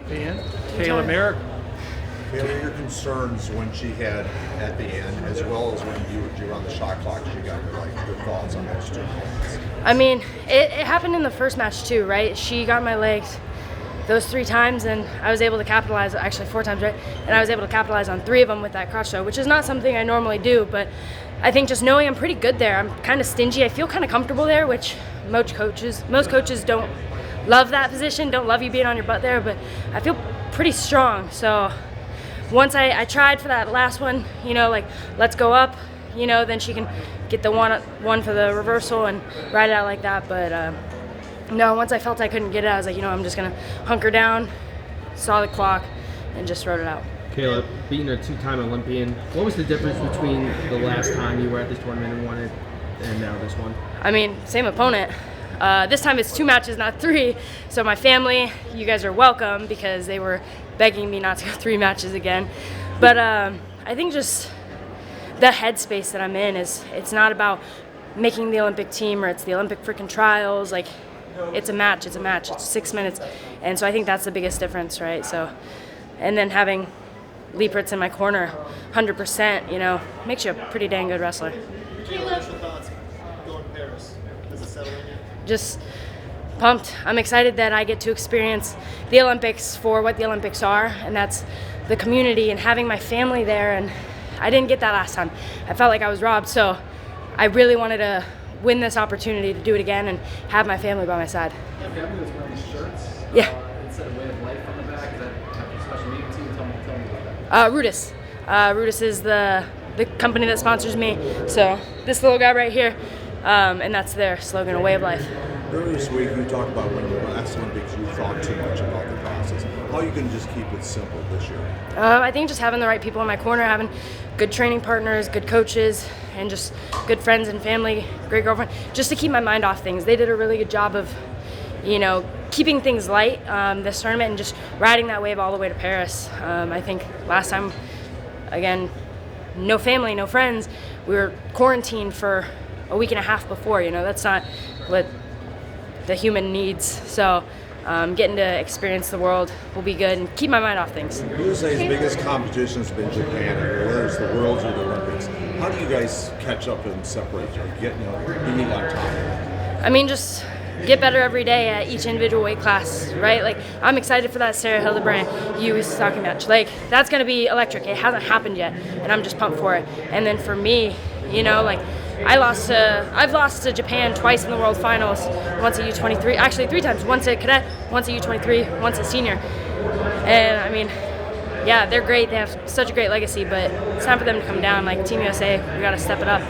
Olympian, Kayla Miracle. Kayla, your concerns when she had at the end, as well as when you were on the shot clock, you got your thoughts on those 2 moments. I mean, it happened in the first match too, right? She got my legs those 3 times, and I was able to capitalize, actually 4 times, right? And I was able to capitalize on 3 of them with that crotch throw, which is not something I normally do, but I think just knowing I'm pretty good there, I'm kind of stingy. I feel kind of comfortable there, which most coaches don't love that position, don't love you being on your butt there, but I feel pretty strong. So once I tried for that last one, let's go up, then she can get the one for the reversal and ride it out like that. But no, once I felt I couldn't get it, I was like, I'm just going to hunker down, saw the clock, and just rode it out. Kayla, being a 2-time Olympian, what was the difference between the last time you were at this tournament and won it and now this one? I mean, same opponent. This time it's 2 matches, not 3. So my family, you guys are welcome because they were begging me not to go 3 matches again. But I think just the headspace that I'm in it's not about making the Olympic team or it's the Olympic freaking trials. Like, it's a match. It's 6 minutes. And so I think that's the biggest difference, right? So, and then having Liepritz in my corner, 100%, makes you a pretty dang good wrestler. Kayla, initial thoughts going to Paris? Does it settle in you? Just pumped. I'm excited that I get to experience the Olympics for what the Olympics are, and that's the community and having my family there. And I didn't get that last time. I felt like I was robbed, so I really wanted to win this opportunity to do it again and have my family by my side. Yeah, family was wearing these shirts. Yeah. Instead of Way of Life on the back. Is that after a special meeting too? Tell me about that. Rudis. Rudis is the company that sponsors me. So this little guy right here, and that's their slogan, A Way of Life. Earlier this week, you talked about when you were at the Olympics, you thought too much about the process. How are you going to just keep it simple this year? I think just having the right people in my corner, having good training partners, good coaches, and just good friends and family, great girlfriend, just to keep my mind off things. They did a really good job of, keeping things light this tournament and just riding that wave all the way to Paris. I think last time, again, no family, no friends. We were quarantined for a week and a half before. That's not what the human needs. So getting to experience the world will be good and keep my mind off things. USA's biggest competition has been Japan, whether it's the Worlds or the Olympics. How do you guys catch up and separate or being on top? I mean, just get better every day at each individual weight class, right? Like, I'm excited for that Sarah Hildebrand you was talking about. Like, that's going to be electric. It hasn't happened yet, and I'm just pumped for it. And then for me, I've lost to Japan twice in the World Finals, once at U23, actually 3 times, once at cadet, once at U23, once at senior. And I mean, yeah, they're great. They have such a great legacy, but it's time for them to come down. Like Team USA, we got to step it up.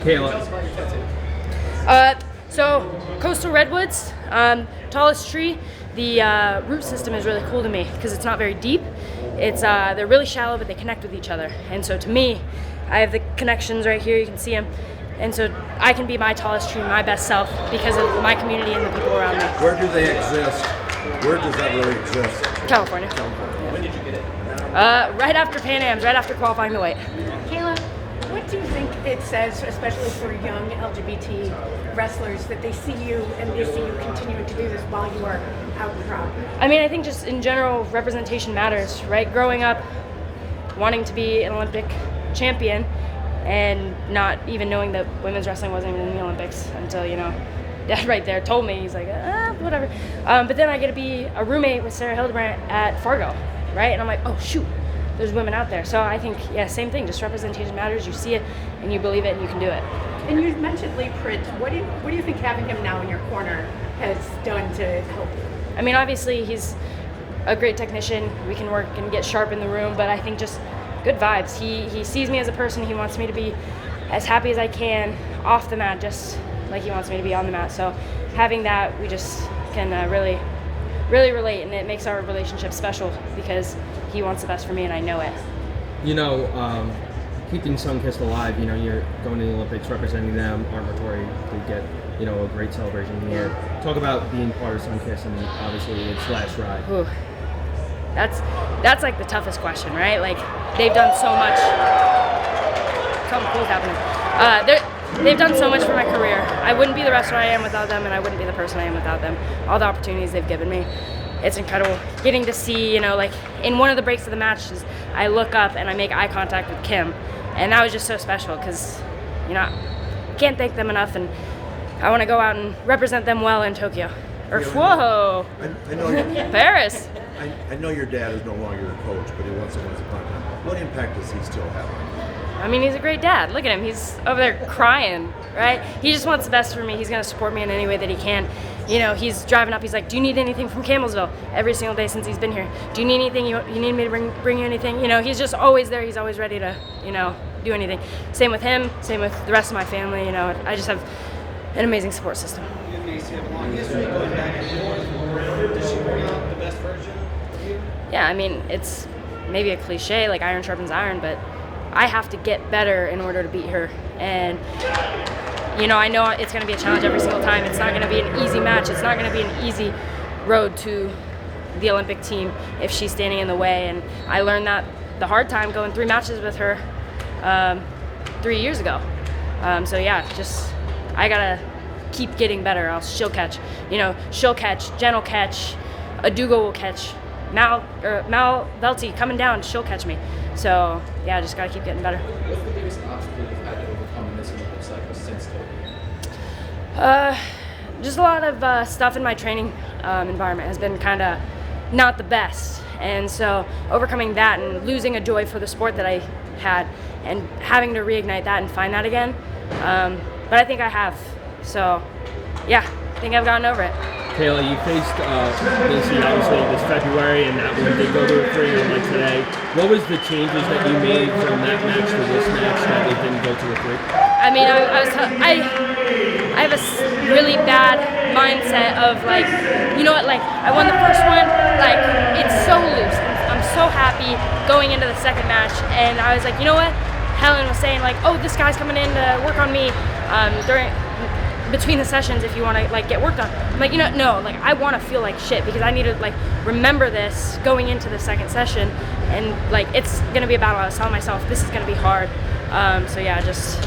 Kayla. So coastal redwoods, tallest tree. The root system is really cool to me because it's not very deep. They're really shallow, but they connect with each other. And so to me, I have the connections right here. You can see them. And so I can be my tallest tree, my best self, because of my community and the people around me. Where do they exist? Where does that really exist? California. When did you get it? Right after Pan Am's, right after qualifying the weight. Kayla, what do you think it says, especially for young LGBT wrestlers, that they see you and they see you continuing to do this while you are out and proud? I mean, I think just in general, representation matters, right? Growing up, wanting to be an Olympic champion and not even knowing that women's wrestling wasn't even in the Olympics until, Dad right there told me. He's like, whatever. But then I get to be a roommate with Sarah Hildebrand at Fargo, right? And I'm like, oh, shoot, there's women out there. So I think, yeah, same thing. Just representation matters. You see it, and you believe it, and you can do it. And you mentioned Lee Pritz. What do you think having him now in your corner has done to help you? I mean, obviously, he's a great technician. We can work and get sharp in the room, but I think just good vibes. He sees me as a person. He wants me to be as happy as I can off the mat, just like he wants me to be on the mat. So having that, we just can really, really relate, and it makes our relationship special because he wants the best for me, and I know it. Keeping Sunkist alive, you're going to the Olympics, representing them, Armatory to get, a great celebration here. Talk about being part of Sunkist and obviously its last ride. Ooh. That's like the toughest question, right? Like, they've done so much. Something cool's happening. They've done so much for my career. I wouldn't be the wrestler I am without them, and I wouldn't be the person I am without them. All the opportunities they've given me. it's incredible getting to see, you know, like in one of the breaks of the matches, I look up and I make eye contact with Kim, and that was just so special because, you know, can't thank them enough, and I want to go out and represent them well in Tokyo. Or whoa, I know you, Paris. I know your dad is no longer your coach, but he was once upon a time. What impact does he still have on you? I mean, he's a great dad. Look at him. He's over there crying, right? He just wants the best for me. He's going to support me in any way that he can. You know, he's driving up. He's like, do you need anything from Campbellsville? Every single day since he's been here. Do you need anything? You need me to bring you anything? You know, he's just always there. He's always ready to, you know, do anything. Same with him. Same with the rest of my family. You know, I just have an amazing support system. You and Macey have a long history going back and forth. Does she bring out the best version of you? Yeah, I mean, it's maybe a cliche, like iron sharpens iron, but I have to get better in order to beat her. And, you know it's going to be a challenge every single time. It's not going to be an easy match. It's not going to be an easy road to the Olympic team if she's standing in the way. And I learned that the hard time going 3 matches with her 3 years ago. So yeah, just I got to keep getting better, else she'll catch. You know, she'll catch, Jen will catch, Adugo will catch, Mal Velti coming down, she'll catch me. So yeah, just gotta keep getting better. What's the biggest obstacle you've had to overcome in this Olympic cycle since Tokyo? Just a lot of stuff in my training environment has been kind of not the best, and so overcoming that and losing a joy for the sport that I had and having to reignite that and find that again. But I think I have. So yeah, I think I've gotten over it. Kayla, you faced Macey obviously this February, and that one did go to a 3 like today. What was the changes that you made from that match to this match that it didn't go to a 3? I mean, I have a really bad mindset of like, you know what, like I won the first one, like it's so loose. I'm so happy going into the second match, and I was like, you know what? Helen was saying like, oh, this guy's coming in to work on me between the sessions if you want to like get worked on. I'm like, you know, no, like I want to feel like shit because I need to like remember this going into the second session, and like it's gonna be a battle. I was telling myself this is gonna be hard. So yeah, just